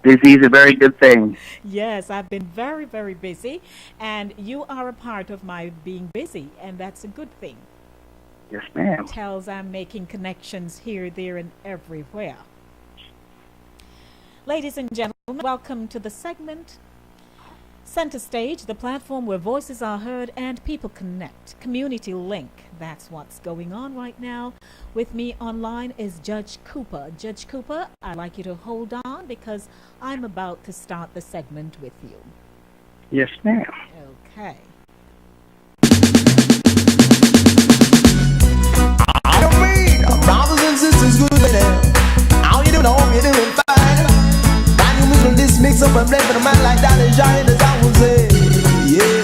Busy is a very good thing. Yes, I've been very, very busy, and you are a part of my being busy, and that's a good thing. Yes, ma'am. Tells I'm making connections here, there, and everywhere. Ladies and gentlemen, welcome to the segment Center Stage, the platform where voices are heard and people connect. Community Link, that's what's going on right now. With me online is Judge Cooper. Judge Cooper, I'd like you to hold on because I'm about to start the segment with you. Yes, ma'am. Okay. I mean, brothers and sisters, good day. How you doing? Hope you're doing fine. Find you middle this mix up and play for the man like that and Johnny, the I will say. Yeah.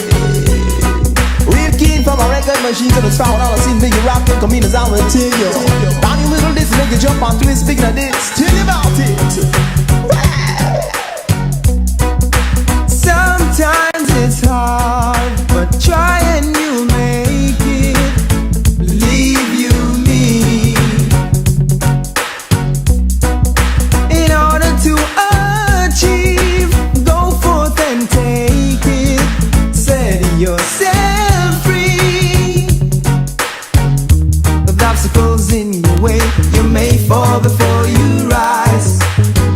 Real keen from a record machine to the sound. All I see big rap and come in as I will tell you. Find you middle this make you jump on twist. Speaking of this, tell you about it. Sometimes it's hard, but try and you make it. Believe you me. In order to achieve, go forth and take it. Set yourself free. With obstacles in your way, you may fall before you rise.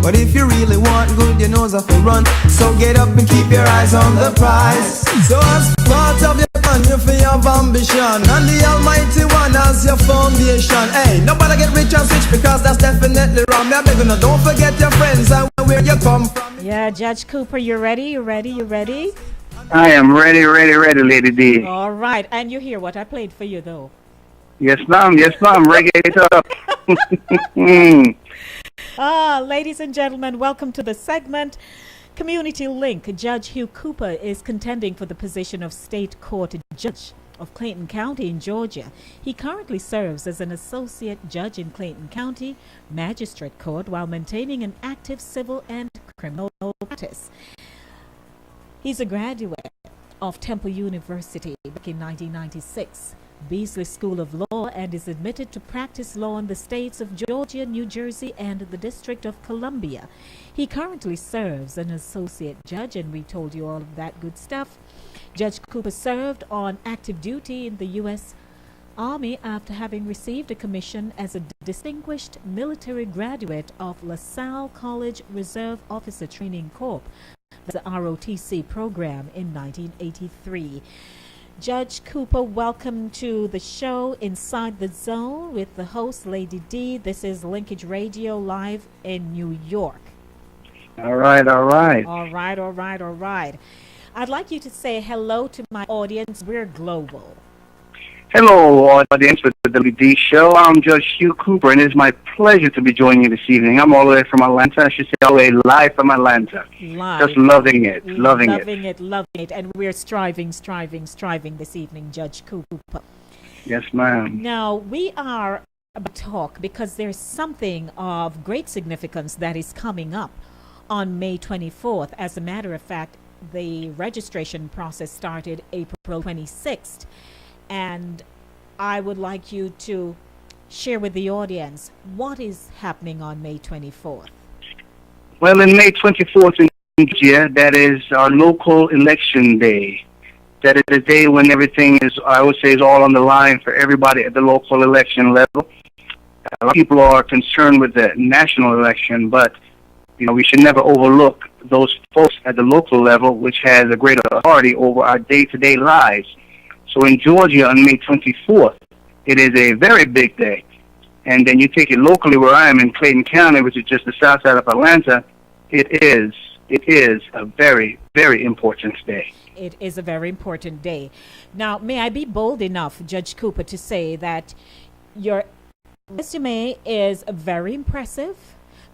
But if you really want good, you know off to run. So get up and keep your eyes on the prize. So as part of your plan, you feel your ambition, and the Almighty One as your foundation. Hey, nobody get rich and rich because that's definitely wrong. Me begging you, don't forget your friends and where you come from. Yeah, Judge Cooper, you ready? You ready? You ready? I am ready, Lady D. All right, and you hear what I played for you, though. Yes, ma'am. Yes, ma'am. Reggae it up. Ladies and gentlemen, welcome to the segment Community Link. Judge Hugh Cooper is contending for the position of State Court Judge of Clayton County in Georgia. He currently serves as an associate judge in Clayton County Magistrate Court while maintaining an active civil and criminal practice. He's a graduate of Temple University back in 1996. Beasley School of Law, and is admitted to practice law in the states of Georgia, New Jersey, and the District of Columbia. He currently serves an associate judge, and we told you all of that good stuff. Judge Cooper served on active duty in the U.S. Army after having received a commission as a distinguished military graduate of LaSalle College Reserve Officer Training Corps, the ROTC program, in 1983. Judge Cooper, welcome to the show Inside the Zone with the host, Lady D. This is Linkage Radio live in New York. All right. All right. I'd like you to say hello to my audience. We're global. Hello, audience with the WD show. I'm Judge Hugh Cooper, and it's my pleasure to be joining you this evening. I'm all the way from Atlanta. I should say all the way live from Atlanta. Live. Just loving it. Loving it. And we're striving this evening, Judge Cooper. Yes, ma'am. Now, we are about to talk because there's something of great significance that is coming up on May 24th. As a matter of fact, the registration process started April 26th. And I would like you to share with the audience what is happening on May 24th. Well, in May 24th in Georgia, that is our local election day. That is the day when everything is, I would say, is all on the line for everybody at the local election level. A lot of people are concerned with the national election, but we should never overlook those folks at the local level, which has a greater authority over our day-to-day lives. So in Georgia on May 24th, it is a very big day. And then you take it locally where I am in Clayton County, which is just the south side of Atlanta, it is a very, very important day. It is a very important day. Now, may I be bold enough, Judge Cooper, to say that your resume is very impressive,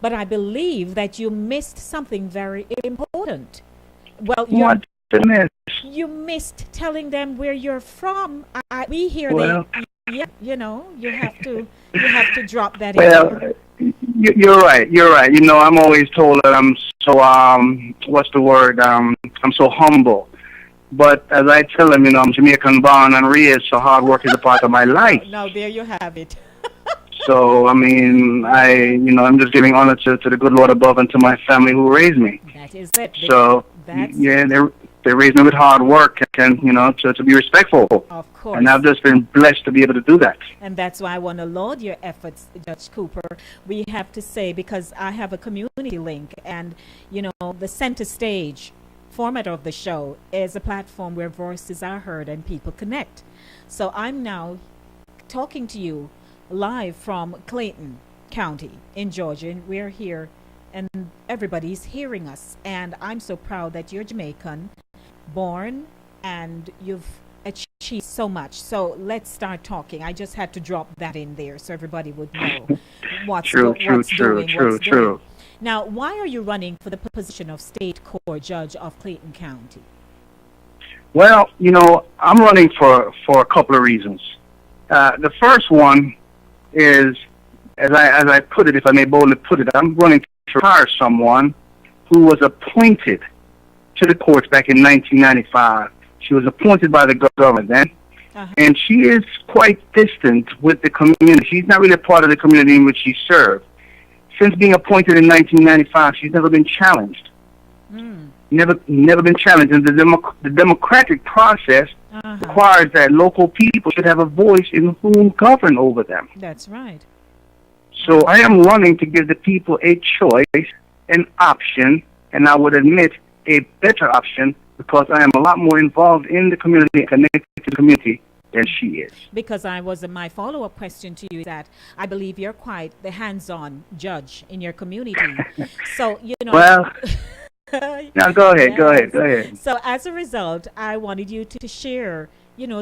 but I believe that you missed something very important. Well, what to miss? You missed telling them where you're from. We hear that. Yeah, you have to drop that. Well, you're right. I'm always told that I'm so what's the word? I'm so humble. But as I tell them, I'm Jamaican born and raised, so hard work is a part of my life. Now there you have it. So, I mean, I'm just giving honor to the good Lord above and to my family who raised me. That is it. So, yeah, they raised me with hard work and, to be respectful. Of course. And I've just been blessed to be able to do that. And that's why I want to laud your efforts, Judge Cooper. We have to say, because I have a community link, and, the center stage format of the show is a platform where voices are heard and people connect. So I'm now talking to you live from Clayton County in Georgia, and we're here and everybody's hearing us. And I'm so proud that you're Jamaican born and you've achieved so much. So let's start talking. I just had to drop that in there so everybody would know what's doing. Now, why are you running for the position of State Court Judge of Clayton County? Well, I'm running for a couple of reasons. The first one is, as I put it, if I may boldly put it, I'm running to hire someone who was appointed to the courts back in 1995. She was appointed by the government then, and she is quite distant with the community. She's not really a part of the community in which she served. Since being appointed in 1995, she's never been challenged. Never been challenged. And the democratic process requires that local people should have a voice in whom govern over them. That's right. So I am running to give the people a choice, an option, and I would admit a better option, because I am a lot more involved in the community and connected to the community than she is. Because my follow-up question to you is that I believe you're quite the hands-on judge in your community. So, Well, now go ahead. So as a result, I wanted you to share,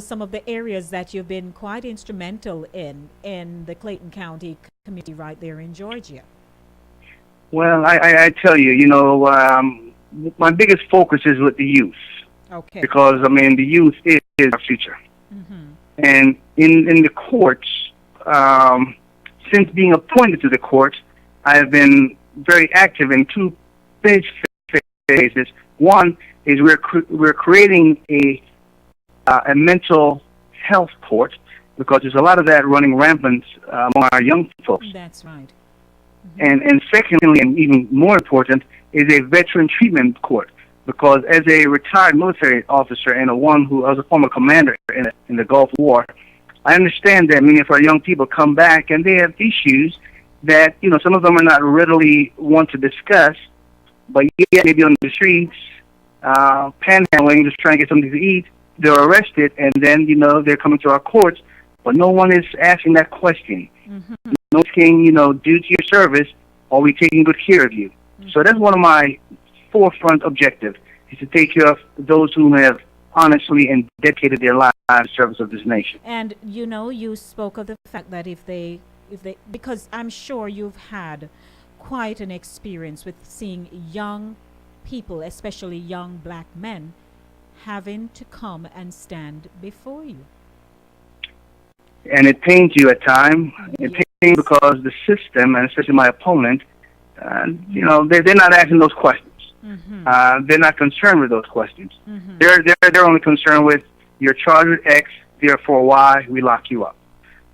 some of the areas that you've been quite instrumental in the Clayton County community right there in Georgia. Well, I tell you, my biggest focus is with the youth. Okay. Because, the youth is our future. And in the courts, since being appointed to the courts, I have been very active in two phases. One is we're creating a mental health court, because there's a lot of that running rampant among our young folks. That's right. And secondly, and even more important, is a veteran treatment court, because as a retired military officer and one who was a former commander in the Gulf War, I understand that many of our young people come back and they have issues that, some of them are not readily want to discuss, but yet maybe on the streets, panhandling, just trying to get something to eat, they're arrested, and then, they're coming to our courts, but no one is asking that question. No asking, due to your service, are we taking good care of you? So that's one of my forefront objectives, is to take care of those who have honestly and dedicated their lives to service of this nation. And, you spoke of the fact that if they, because I'm sure you've had quite an experience with seeing young people, especially young black men, having to come and stand before you. And it pains you at times. It pains because the system, and especially my opponent, they're not asking those questions. They're not concerned with those questions. They're only concerned with, you're charged with X, therefore Y, we lock you up.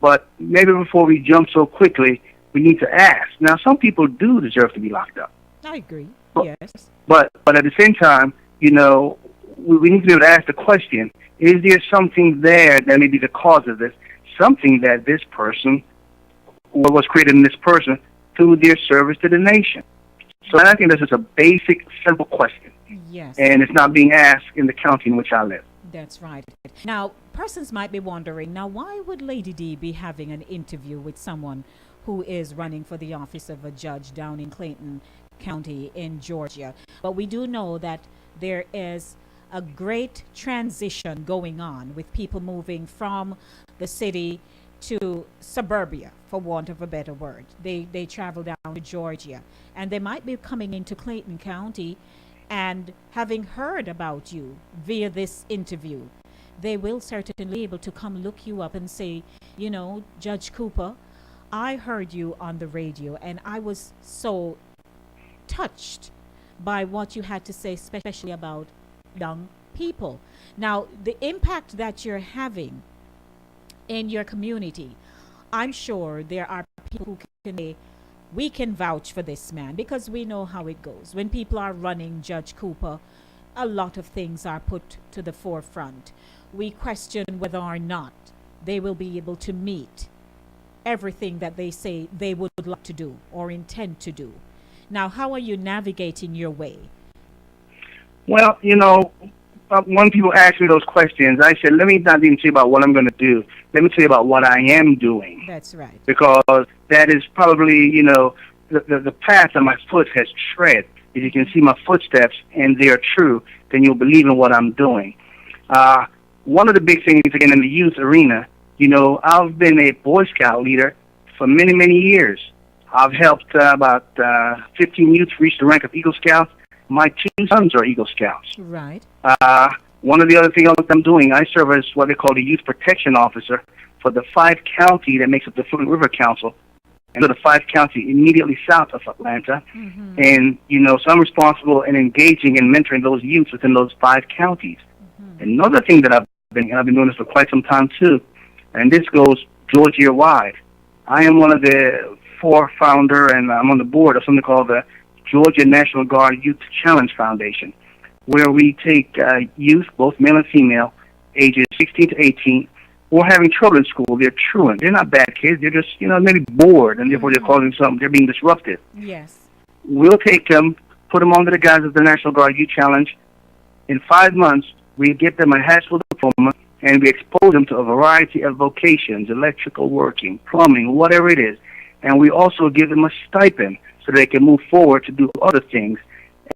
But maybe before we jump so quickly, we need to ask. Now, some people do deserve to be locked up. I agree. Yes. But at the same time, we need to be able to ask the question: is there something there that may be the cause of this? Something that this person, what was created in this person, through their service to the nation. So I think this is a basic, simple question. Yes. And it's not being asked in the county in which I live. That's right. Now, persons might be wondering, now why would Lady D be having an interview with someone who is running for the office of a judge down in Clayton County in Georgia? But we do know that there is a great transition going on with people moving from the city to suburbia, for want of a better word. They travel down to Georgia, and they might be coming into Clayton County, and having heard about you via this interview, they will certainly be able to come look you up and say, Judge Cooper, I heard you on the radio, and I was so touched by what you had to say, especially about young people. Now, the impact that you're having in your community, I'm sure there are people who can say, we can vouch for this man, because we know how it goes. When people are running Judge Cooper, a lot of things are put to the forefront. We question whether or not they will be able to meet everything that they say they would like to do or intend to do. Now, how are you navigating your way? Well, when people ask me those questions, I said, let me not even tell you about what I'm going to do. Let me tell you about what I am doing. That's right. Because that is probably, the path that my foot has tread. If you can see my footsteps and they are true, then you'll believe in what I'm doing. One of the big things, again, in the youth arena, I've been a Boy Scout leader for many, many years. I've helped about 15 youth reach the rank of Eagle Scouts. My 2 sons are Eagle Scouts. Right. One of the other things I'm doing, I serve as what they call the Youth Protection Officer for the 5 county that makes up the Fluent River Council, and the 5 county immediately south of Atlanta. Mm-hmm. And, so I'm responsible in engaging and mentoring those youths within those 5 counties. Mm-hmm. Another thing that I've been doing this for quite some time too, and this goes Georgia-wide. I am one of the 4 founder, and I'm on the board of something called the Georgia National Guard Youth Challenge Foundation, where we take youth, both male and female, ages 16 to 18, who are having trouble in school. They're truant. They're not bad kids. They're just, maybe bored, and therefore they're causing something. They're being disruptive. Yes. We'll take them, put them under the guise of the National Guard Youth Challenge. In 5 months, we get them a high school diploma, and we expose them to a variety of vocations, electrical working, plumbing, whatever it is. And we also give them a stipend so they can move forward to do other things.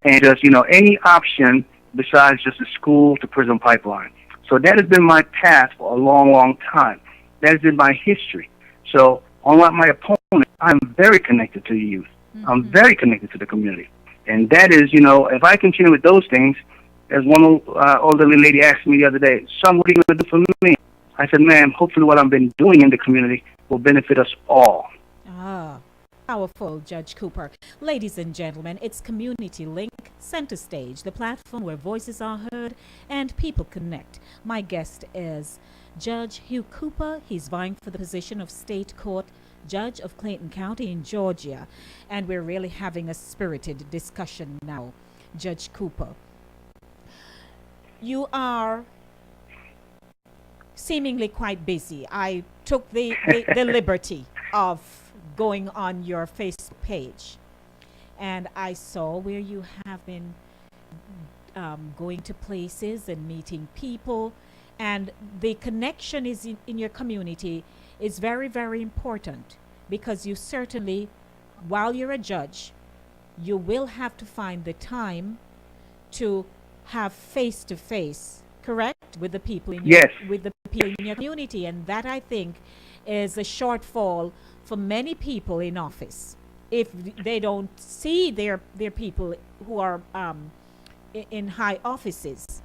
And just, any option besides just a school to prison pipeline. So that has been my path for a long, long time. That has been my history. So unlike my opponent, I'm very connected to the youth. Mm-hmm. I'm very connected to the community. And that is, if I continue with those things, as one elderly lady asked me the other day, son, what are you going to do for me? I said, ma'am, hopefully what I've been doing in the community will benefit us all. Ah, powerful, Judge Cooper. Ladies and gentlemen, it's Community Link, Center Stage, the platform where voices are heard and people connect. My guest is Judge Hugh Cooper. He's vying for the position of State Court Judge of Clayton County in Georgia. And we're really having a spirited discussion now, Judge Cooper. You are seemingly quite busy. I took the liberty of going on your Facebook page, and I saw where you have been going to places and meeting people, and the connection is in your community is very, very important, because you certainly, while you're a judge, you will have to find the time to have face-to-face, correct, with the people in yes. with the people in your community, and that, I think, is a shortfall for many people in office if they don't see their people who are in high offices.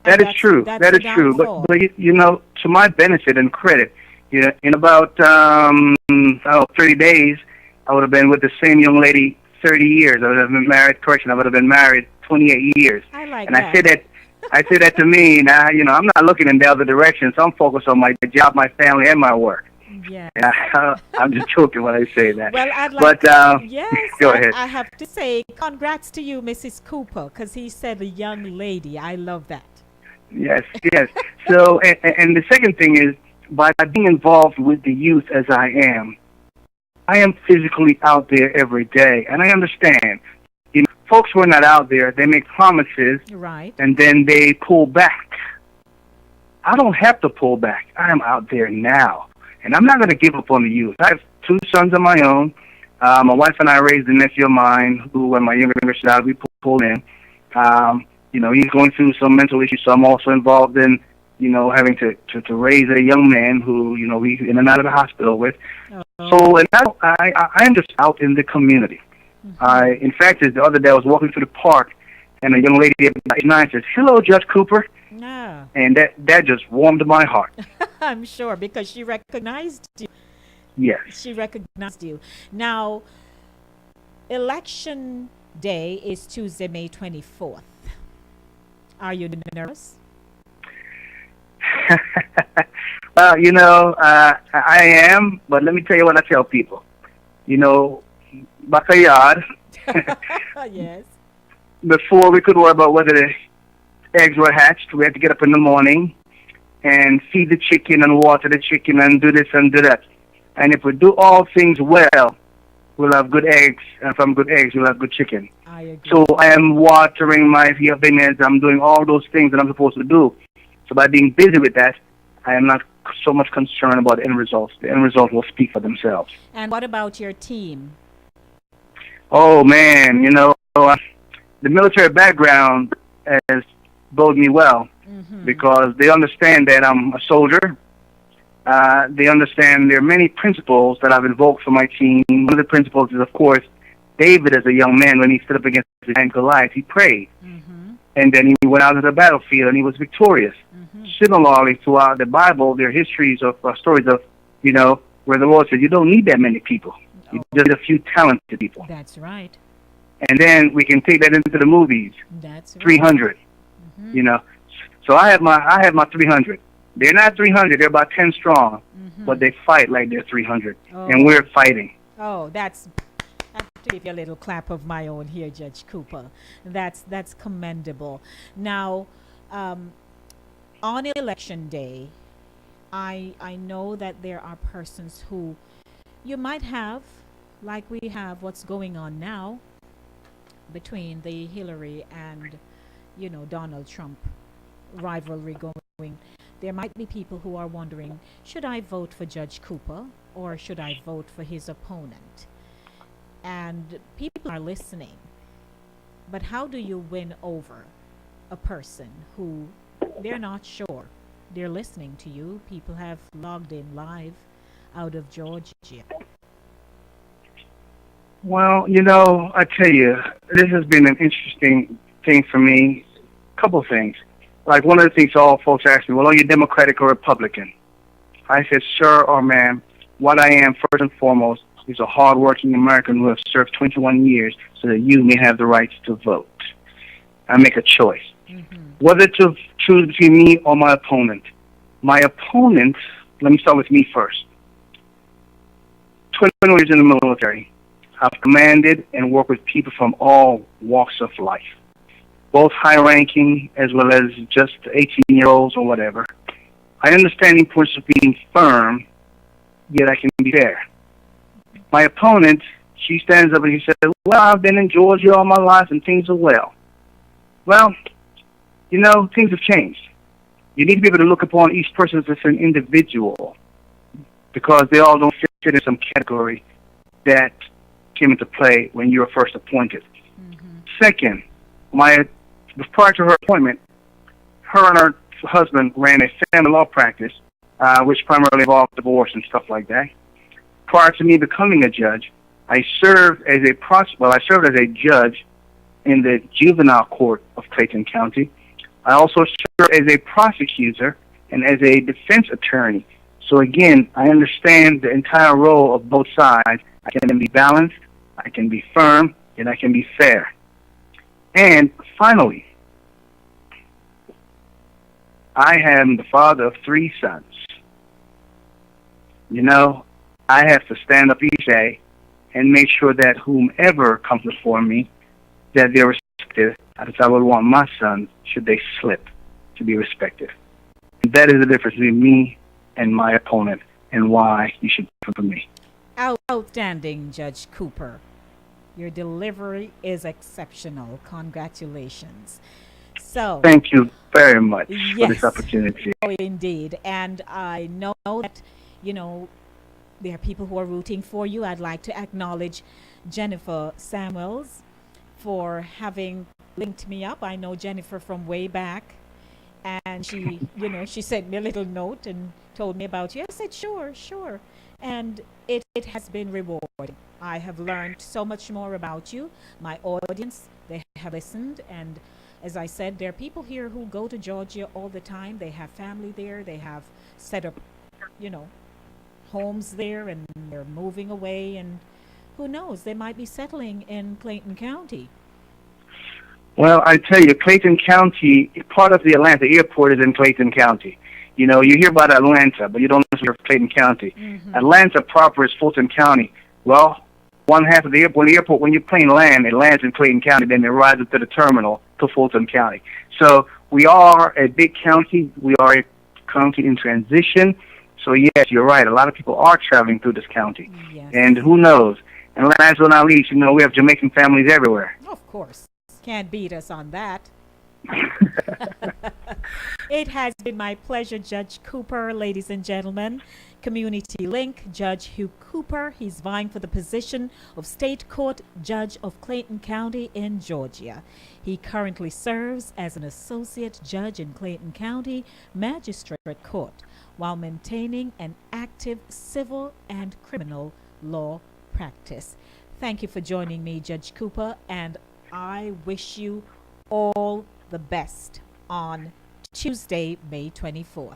That is true. That is true. But to my benefit and credit, in about 30 days, I would have been with the same young lady 30 years. I would have been married. Correction, I would have been married 28 years. I like and that. I say that to me now. I'm not looking in the other direction, so I'm focused on my job, my family, and my work. Yeah. I'm just joking when I say that. Well, I'd like yes, go ahead. I have to say congrats to you, Mrs. Cooper, because he said a young lady. I love that. Yes. So, and the second thing is, by being involved with the youth as I am physically out there every day, and I understand. Folks who are not out there, they make promises, right, and then they pull back. I don't have to pull back. I am out there now, and I'm not going to give up on the youth. I have 2 sons of my own. My wife and I raised a nephew of mine who, when my younger child, we pulled in. He's going through some mental issues, so I'm also involved in, having to raise a young man who, we in and out of the hospital with. So, and I am just out in the community. In fact, the other day I was walking through the park, and a young lady at 9 says, "Hello, Judge Cooper." No. And that just warmed my heart. I'm sure, because she recognized you. Yes. She recognized you. Now, Election Day is Tuesday, May 24th. Are you nervous? I am, but let me tell you what I tell people. Backyard, Yes. before we could worry about whether the eggs were hatched, we had to get up in the morning and feed the chicken and water the chicken and do this and do that. And if we do all things well, we'll have good eggs, and from good eggs, we'll have good chicken. I agree. So I am watering my vineyards. I'm doing all those things that I'm supposed to do. So by being busy with that, I am not so much concerned about the end results. The end result will speak for themselves. And what about your team? Oh, man, the military background has bode me well because they understand that I'm a soldier. They understand there are many principles that I've invoked for my team. One of the principles is, of course, David as a young man, when he stood up against the giant Goliath, he prayed. And then he went out to the battlefield and he was victorious. Similarly, throughout the Bible, there are histories of stories of, where the Lord said, you don't need that many people. You just need a few talented people. That's right. And then we can take that into the movies. That's right. 300. So I have my 300. They're not 300. They're about 10 strong, but they fight like they're 300, and we're fighting. Oh, I have to give you a little clap of my own here, Judge Cooper. That's commendable. Now, on election day, I know that there are persons who you might have, like we have what's going on now between the Hillary and Donald Trump rivalry going. There might be people who are wondering, should I vote for Judge Cooper or should I vote for his opponent? And people are listening. But how do you win over a person who they're not sure? They're listening to you. People have logged in live out of Georgia. Well, I tell you, this has been an interesting thing for me. A couple of things. Like one of the things all folks ask me, well, are you Democratic or Republican? I said, sir or ma'am, what I am first and foremost is a hardworking American who has served 21 years so that you may have the rights to vote. I make a choice. Whether to choose between me or my opponent. My opponent, let me start with me first. 21 years in the military. I've commanded and worked with people from all walks of life, both high-ranking as well as just 18-year-olds or whatever. I understand the importance of being firm, yet I can be fair. My opponent, she stands up and she says, well, I've been in Georgia all my life and things are well. Well, things have changed. You need to be able to look upon each person as an individual because they all don't fit in some category that came into play when you were first appointed. Second, prior to her appointment, her and her husband ran a family law practice, which primarily involved divorce and stuff like that. Prior to me becoming a judge, I served as a judge in the juvenile court of Clayton County. I also served as a prosecutor and as a defense attorney. So again, I understand the entire role of both sides. I can be balanced, I can be firm, and I can be fair. And finally, I am the father of 3 sons. I have to stand up each day and make sure that whomever comes before me, that they're respected, as I would want my sons, should they slip, to be respected. And that is the difference between me and my opponent and why you should vote for me. Outstanding, Judge Cooper. Your delivery is exceptional. Congratulations. So, thank you very much for yes, this opportunity. Oh, indeed. And I know that, there are people who are rooting for you. I'd like to acknowledge Jennifer Samuels for having linked me up. I know Jennifer from way back. And she, she sent me a little note and told me about you. I said, sure. And it has been rewarding. I have learned so much more about you. My audience, they have listened. And as I said, there are people here who go to Georgia all the time. They have family there. They have set up, homes there, and they're moving away. And who knows, they might be settling in Clayton County. Well, I tell you, Clayton County, part of the Atlanta airport is in Clayton County. You know, you hear about Atlanta, but you don't hear of Clayton County. Atlanta proper is Fulton County. Well, one half of the airport, when your plane lands, it lands in Clayton County, then it rides up to the terminal to Fulton County. So we are a big county. We are a county in transition. So, yes, you're right. A lot of people are traveling through this county. Yes. And who knows? And last but not least, you know, we have Jamaican families everywhere. Of course. Can't beat us on that. It has been my pleasure, Judge Cooper, ladies and gentlemen. Community Link, Judge Hugh Cooper. He's vying for the position of State Court Judge of Clayton County in Georgia. He currently serves as an associate judge in Clayton County Magistrate Court while maintaining an active civil and criminal law practice. Thank you for joining me, Judge Cooper, and I wish you all the best on Tuesday, May 24th.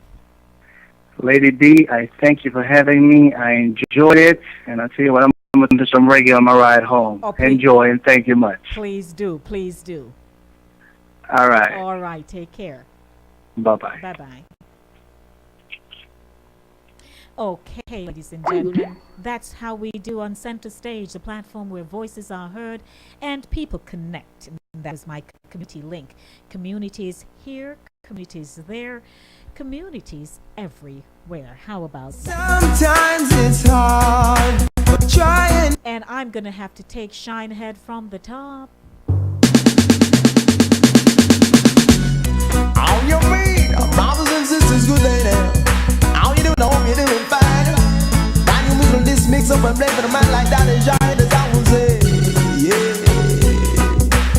Lady D, I thank you for having me. I enjoyed it, and I'll tell you what, I'm going to do some reggae on my ride home. Oh, enjoy, and thank you much. Please do, please do. All right. All right, take care. Bye-bye. Bye-bye. Okay, ladies and gentlemen, that's how we do on Center Stage, the platform where voices are heard and people connect. And that is my community link. Communities here, communities there, communities everywhere. How about that? Sometimes it's hard, but try and I'm going to have to take Shine Ahead from the top. How you mean? Brothers and sisters, good day now. How you doing? Hope you're doing fine. Brand new music, this mix up and play for the man like that and Johnny, as I will say. Yeah.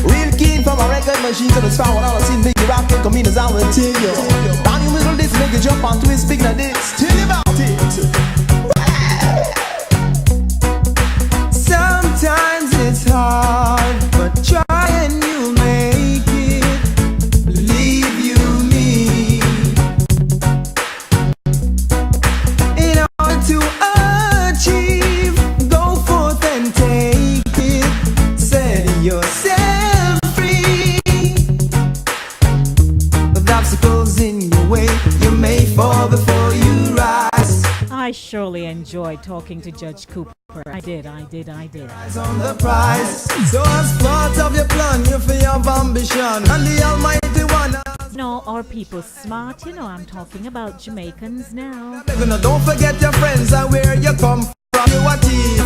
Real keen from a record machine to the spot when all I see make you rock and come in as I will tell you. Brand new music, this make you jump on twist, speaking of this. Tell you about it. Sometimes it's hard, but try and you'll make it. Believe you me. In order to achieve, go forth and take it. Set yourself free. With obstacles in your way, you may fall before you rise. I surely enjoyed talking to Judge Cooper. I did. On the prize. So as part of your plan, you feel your ambition, and the Almighty One. No, are people smart? You know, I'm talking about Jamaicans now. Don't forget your friends and where you come from. You are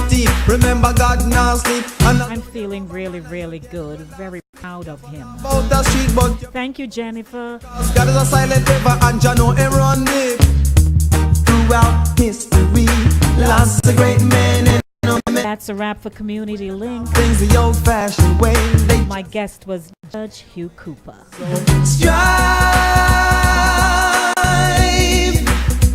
thief. Remember God now sleep. And I'm feeling really, really good. Very proud of him. About the street, but thank you, Jennifer. God is a silent river, and you know him run deep. Throughout history, lots of great men. That's a wrap for Community Link. Things the old-fashioned way. My guest was Judge Hugh Cooper. Strive.